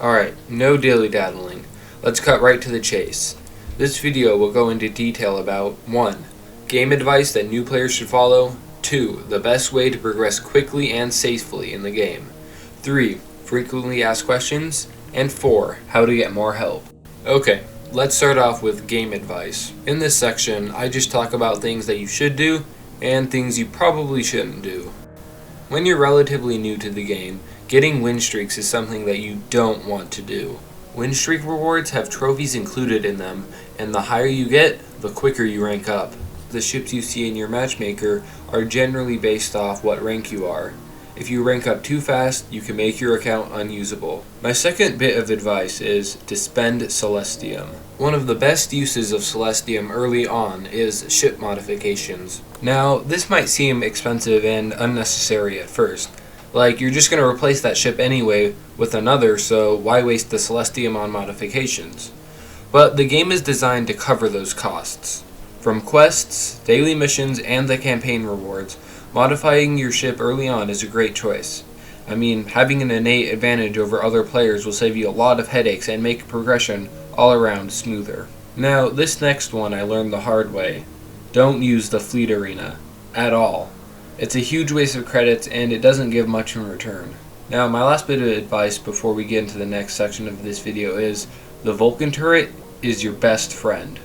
Alright, no dilly-daddling. Let's cut right to the chase. This video will go into detail about 1. Game advice that new players should follow. 2. The best way to progress quickly and safely in the game. 3. Frequently asked questions. And 4. How to get more help. Okay, let's start off with game advice. In this section, I just talk about things that you should do and things you probably shouldn't do. When you're relatively new to the game, getting win streaks is something that you don't want to do. Win streak rewards have trophies included in them, and the higher you get, the quicker you rank up. The ships you see in your matchmaker are generally based off what rank you are. If you rank up too fast, you can make your account unusable. My second bit of advice is to spend Celestium. One of the best uses of Celestium early on is ship modifications. Now, this might seem expensive and unnecessary at first. Like, you're just going to replace that ship anyway with another, so why waste the Celestium on modifications? But the game is designed to cover those costs. From quests, daily missions, and the campaign rewards, modifying your ship early on is a great choice. I mean, having an innate advantage over other players will save you a lot of headaches and make progression all around smoother. Now, this next one I learned the hard way. Don't use the fleet arena. At all. It's a huge waste of credits and it doesn't give much in return. Now, my last bit of advice before we get into the next section of this video is the Vulcan Turret is your best friend.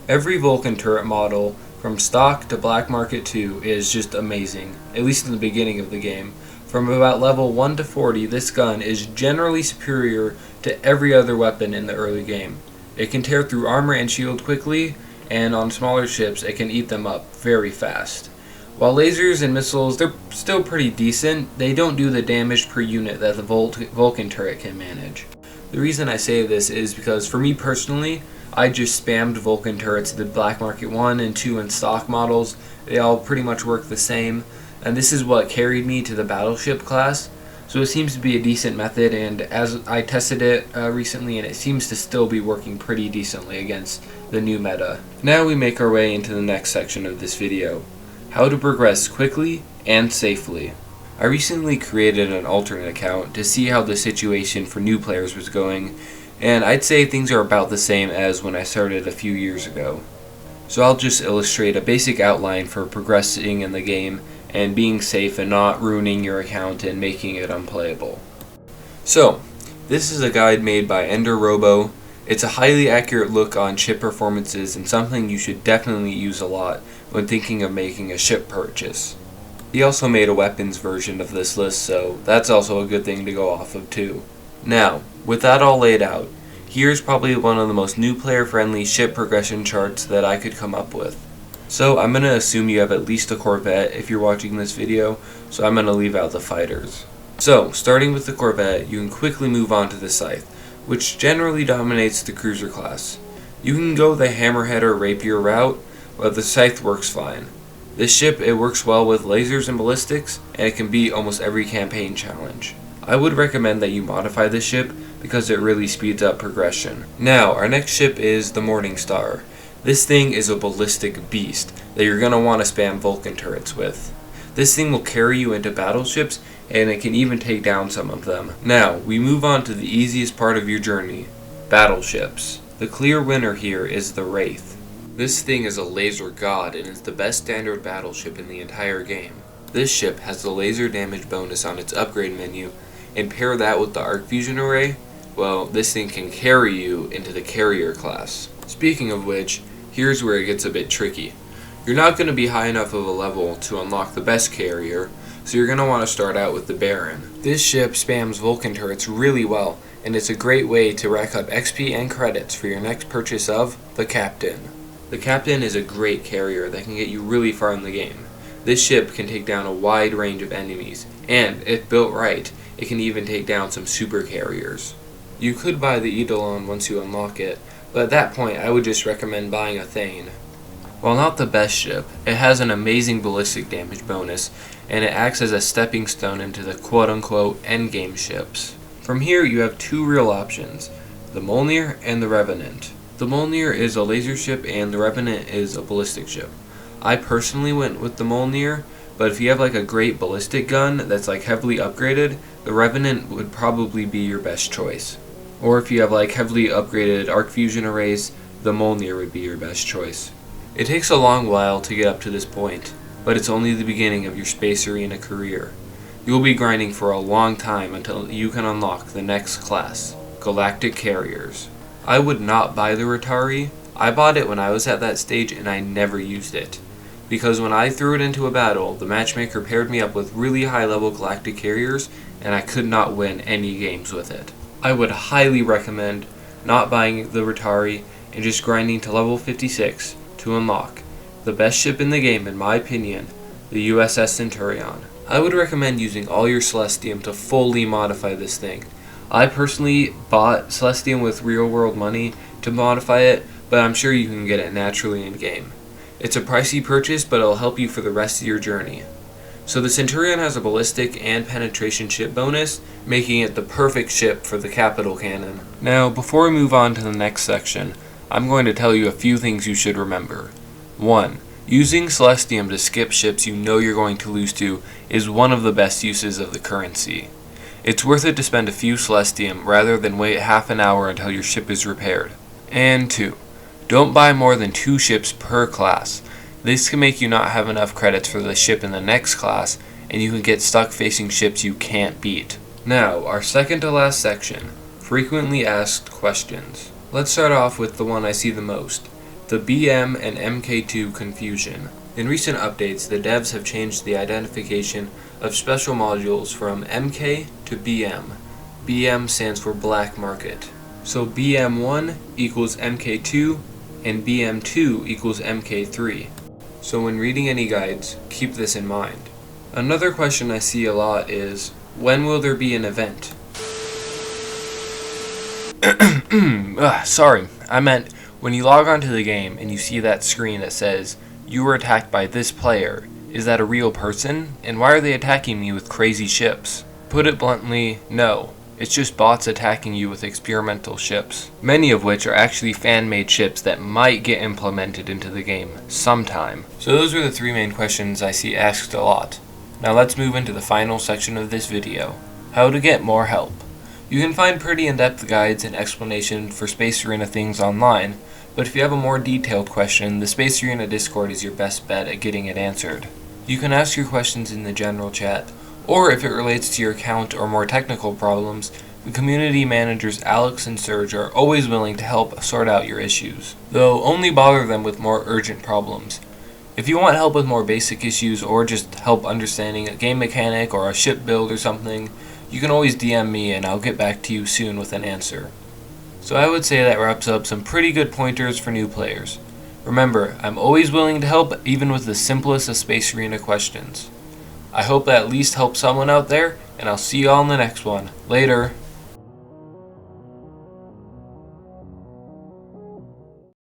Every Vulcan Turret model, from stock to Black Market 2, is just amazing, at least in the beginning of the game. From about level 1 to 40, this gun is generally superior to every other weapon in the early game. It can tear through armor and shield quickly, and on smaller ships it can eat them up very fast. While lasers and missiles, they're still pretty decent, they don't do the damage per unit that the Vulcan Turret can manage. The reason I say this is because for me personally, I just spammed Vulcan Turrets, the Black Market 1 and 2 and stock models. They all pretty much work the same, and this is what carried me to the Battleship class. So it seems to be a decent method, and as I tested it recently, and it seems to still be working pretty decently against the new meta. Now we make our way into the next section of this video. How to progress quickly and safely. I recently created an alternate account to see how the situation for new players was going, and I'd say things are about the same as when I started a few years ago. So I'll just illustrate a basic outline for progressing in the game and being safe and not ruining your account and making it unplayable. So, this is a guide made by Ender Robo. It's a highly accurate look on ship performances and something you should definitely use a lot when thinking of making a ship purchase. He also made a weapons version of this list, so that's also a good thing to go off of too. Now, with that all laid out, here's probably one of the most new player friendly ship progression charts that I could come up with. So I'm going to assume you have at least a Corvette if you're watching this video, so I'm going to leave out the fighters. So, starting with the Corvette, you can quickly move on to the Scythe, which generally dominates the cruiser class. You can go the Hammerhead or Rapier route, but the Scythe works fine. This ship, it works well with lasers and ballistics, and it can beat almost every campaign challenge. I would recommend that you modify this ship because it really speeds up progression. Now, our next ship is the Morningstar. This thing is a ballistic beast that you're going to want to spam Vulcan turrets with. This thing will carry you into battleships, and it can even take down some of them. Now, we move on to the easiest part of your journey, battleships. The clear winner here is the Wraith. This thing is a laser god and is the best standard battleship in the entire game. This ship has the laser damage bonus on its upgrade menu, and pair that with the arc fusion array, well, this thing can carry you into the carrier class. Speaking of which, here's where it gets a bit tricky. You're not going to be high enough of a level to unlock the best carrier, so you're going to want to start out with the Baron. This ship spams Vulcan turrets really well, and it's a great way to rack up XP and credits for your next purchase of the Captain. The Captain is a great carrier that can get you really far in the game. This ship can take down a wide range of enemies, and if built right, it can even take down some super carriers. You could buy the Eidolon once you unlock it, but at that point I would just recommend buying a Thane. While not the best ship, it has an amazing ballistic damage bonus, and it acts as a stepping stone into the quote-unquote endgame ships. From here you have two real options, the Mjolnir and the Revenant. The Mjolnir is a laser ship and the Revenant is a ballistic ship. I personally went with the Mjolnir, but if you have like a great ballistic gun that's like heavily upgraded, the Revenant would probably be your best choice. Or if you have like heavily upgraded arc fusion arrays, the Mjolnir would be your best choice. It takes a long while to get up to this point, but it's only the beginning of your Space Arena career. You'll be grinding for a long time until you can unlock the next class, Galactic Carriers. I would not buy the Rotari. I bought it when I was at that stage and I never used it. Because when I threw it into a battle, the matchmaker paired me up with really high level Galactic Carriers and I could not win any games with it. I would highly recommend not buying the Rotari and just grinding to level 56 to unlock the best ship in the game, in my opinion, the USS Centurion. I would recommend using all your Celestium to fully modify this thing. I personally bought Celestium with real world money to modify it, but I'm sure you can get it naturally in game. It's a pricey purchase, but it'll help you for the rest of your journey. So the Centurion has a ballistic and penetration ship bonus, making it the perfect ship for the capital cannon. Now, before we move on to the next section, I'm going to tell you a few things you should remember. 1. Using Celestium to skip ships you know you're going to lose to is one of the best uses of the currency. It's worth it to spend a few Celestium rather than wait half an hour until your ship is repaired. And 2. Don't buy more than 2 ships per class. This can make you not have enough credits for the ship in the next class, and you can get stuck facing ships you can't beat. Now, our second to last section, frequently asked questions. Let's start off with the one I see the most, the BM and MK2 confusion. In recent updates, the devs have changed the identification of special modules from MK to BM. BM stands for Black Market. So BM1 equals MK2 and BM2 equals MK3. So when reading any guides, keep this in mind. Another question I see a lot is, when will there be an event? Sorry, I meant when you log onto the game and you see that screen that says, you were attacked by this player, is that a real person? And why are they attacking me with crazy ships? Put it bluntly, no. It's just bots attacking you with experimental ships, many of which are actually fan-made ships that might get implemented into the game sometime. So those are the 3 main questions I see asked a lot. Now let's move into the final section of this video, how to get more help. You can find pretty in-depth guides and explanation for Space Arena things online, but if you have a more detailed question, the Space Arena Discord is your best bet at getting it answered. You can ask your questions in the general chat, or if it relates to your account or more technical problems, the community managers Alex and Serge are always willing to help sort out your issues, though only bother them with more urgent problems. If you want help with more basic issues or just help understanding a game mechanic or a ship build or something, you can always DM me and I'll get back to you soon with an answer. So I would say that wraps up some pretty good pointers for new players. Remember, I'm always willing to help even with the simplest of Space Arena questions. I hope that at least helps someone out there, and I'll see you all in the next one. Later.